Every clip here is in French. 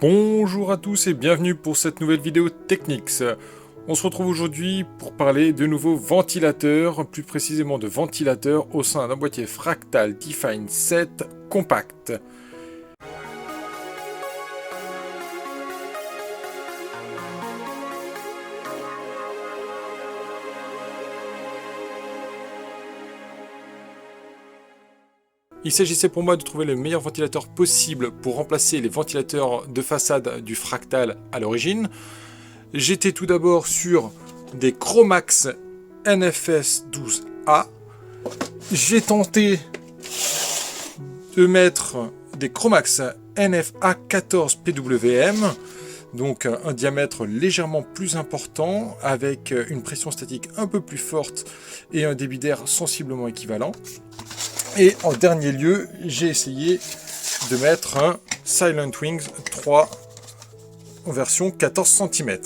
Bonjour à tous et bienvenue pour cette nouvelle vidéo Technics. On se retrouve aujourd'hui pour parler de nouveaux ventilateurs, plus précisément de ventilateurs au sein d'un boîtier Fractal Define 7 compact. Il s'agissait pour moi de trouver le meilleur ventilateur possible pour remplacer les ventilateurs de façade du Fractal à l'origine. J'étais tout d'abord sur des Chromax NFS 12A. J'ai tenté de mettre des Chromax NFA 14 PWM, donc un diamètre légèrement plus important, avec une pression statique un peu plus forte et un débit d'air sensiblement équivalent. Et en dernier lieu, j'ai essayé de mettre un Silent Wings 3 en version 14 cm.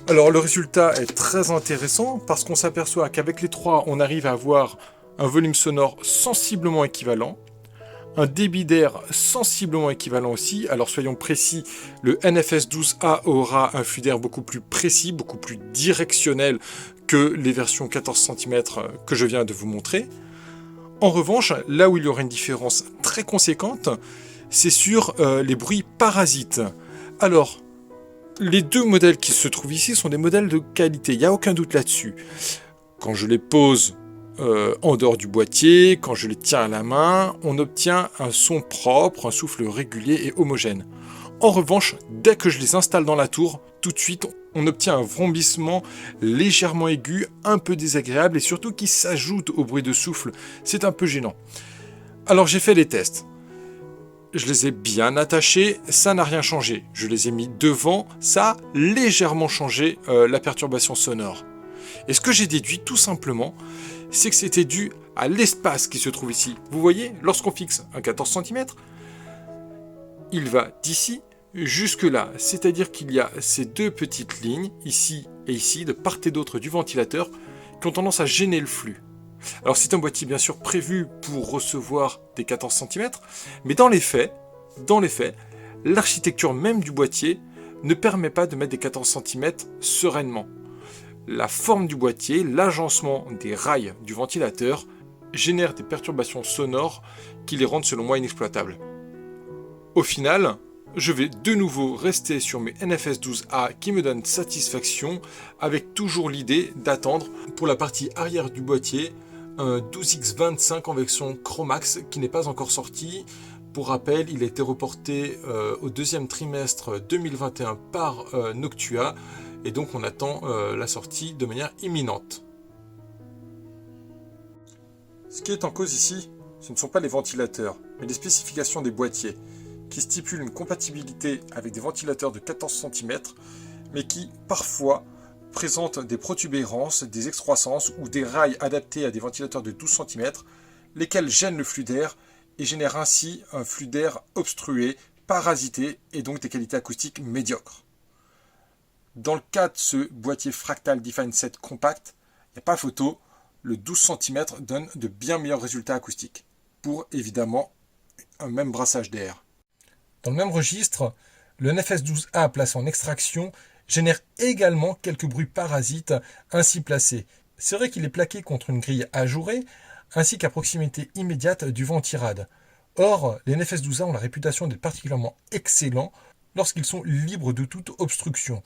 Alors le résultat est très intéressant parce qu'on s'aperçoit qu'avec les trois, on arrive à avoir un volume sonore sensiblement équivalent, un débit d'air sensiblement équivalent aussi. Alors soyons précis, le NFS 12A aura un flux d'air beaucoup plus précis, beaucoup plus directionnel que les versions 14 cm que je viens de vous montrer. En revanche, là où il y aura une différence très conséquente, c'est sur les bruits parasites. Alors, les deux modèles qui se trouvent ici sont des modèles de qualité, il n'y a aucun doute là-dessus. Quand je les pose en dehors du boîtier, quand je les tiens à la main, on obtient un son propre, un souffle régulier et homogène. En revanche, dès que je les installe dans la tour, tout de suite, on obtient un vrombissement légèrement aigu, un peu désagréable et surtout qui s'ajoute au bruit de souffle. C'est un peu gênant. Alors j'ai fait les tests. Je les ai bien attachés, ça n'a rien changé. Je les ai mis devant, ça a légèrement changé la perturbation sonore. Et ce que j'ai déduit tout simplement, c'est que c'était dû à l'espace qui se trouve ici. Vous voyez, lorsqu'on fixe un 14 cm, il va d'ici jusque là, c'est-à-dire qu'il y a ces deux petites lignes, ici et ici, de part et d'autre du ventilateur, qui ont tendance à gêner le flux. Alors c'est un boîtier bien sûr prévu pour recevoir des 14 cm, mais dans les faits, l'architecture même du boîtier ne permet pas de mettre des 14 cm sereinement. La forme du boîtier, l'agencement des rails du ventilateur génère des perturbations sonores qui les rendent selon moi inexploitables. Au final, je vais de nouveau rester sur mes NFS 12A qui me donnent satisfaction, avec toujours l'idée d'attendre pour la partie arrière du boîtier un 12X25 en version Chromax qui n'est pas encore sorti. Pour rappel, il a été reporté au deuxième trimestre 2021 par Noctua et donc on attend la sortie de manière imminente. Ce qui est en cause ici, ce ne sont pas les ventilateurs, mais les spécifications des boîtiers, qui stipulent une compatibilité avec des ventilateurs de 14 cm, mais qui, parfois, présentent des protubérances, des excroissances ou des rails adaptés à des ventilateurs de 12 cm, lesquels gênent le flux d'air et génèrent ainsi un flux d'air obstrué, parasité et donc des qualités acoustiques médiocres. Dans le cas de ce boîtier Fractal Define 7 compact, il n'y a pas photo, le 12 cm donne de bien meilleurs résultats acoustiques, pour évidemment un même brassage d'air. Dans le même registre, le NFS 12A placé en extraction génère également quelques bruits parasites ainsi placés. C'est vrai qu'il est plaqué contre une grille ajourée ainsi qu'à proximité immédiate du vent tirade. Or, les NFS 12A ont la réputation d'être particulièrement excellents lorsqu'ils sont libres de toute obstruction.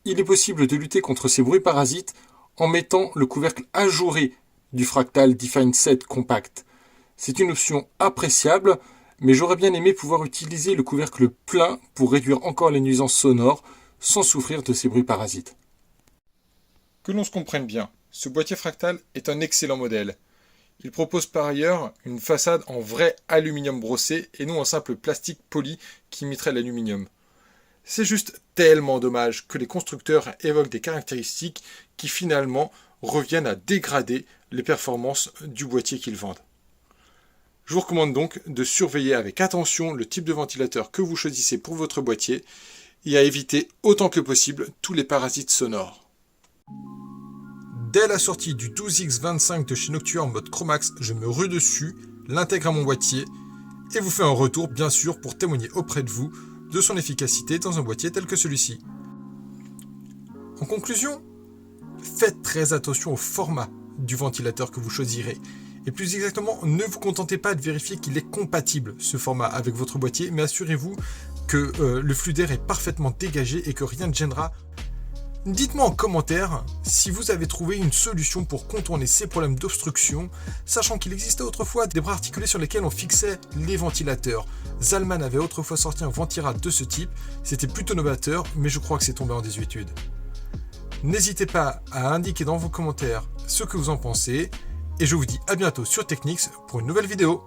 Il est possible de lutter contre ces bruits parasites en mettant le couvercle ajouré du Fractal Define 7 compact. C'est une option appréciable, mais j'aurais bien aimé pouvoir utiliser le couvercle plein pour réduire encore les nuisances sonores sans souffrir de ces bruits parasites. Que l'on se comprenne bien, ce boîtier Fractal est un excellent modèle. Il propose par ailleurs une façade en vrai aluminium brossé et non en simple plastique poli qui imiterait l'aluminium. C'est juste tellement dommage que les constructeurs évoquent des caractéristiques qui finalement reviennent à dégrader les performances du boîtier qu'ils vendent. Je vous recommande donc de surveiller avec attention le type de ventilateur que vous choisissez pour votre boîtier et à éviter autant que possible tous les parasites sonores. Dès la sortie du 12X25 de chez Noctua en mode Chromax, je me rue dessus, l'intègre à mon boîtier et vous fait un retour bien sûr pour témoigner auprès de vous de son efficacité dans un boîtier tel que celui-ci. En conclusion, faites très attention au format du ventilateur que vous choisirez. Et plus exactement, ne vous contentez pas de vérifier qu'il est compatible, ce format, avec votre boîtier, mais assurez-vous que le flux d'air est parfaitement dégagé et que rien ne gênera. Dites-moi en commentaire si vous avez trouvé une solution pour contourner ces problèmes d'obstruction, sachant qu'il existait autrefois des bras articulés sur lesquels on fixait les ventilateurs. Zalman avait autrefois sorti un ventirad de ce type, c'était plutôt novateur, mais je crois que c'est tombé en désuétude. N'hésitez pas à indiquer dans vos commentaires ce que vous en pensez, et je vous dis à bientôt sur Technics pour une nouvelle vidéo.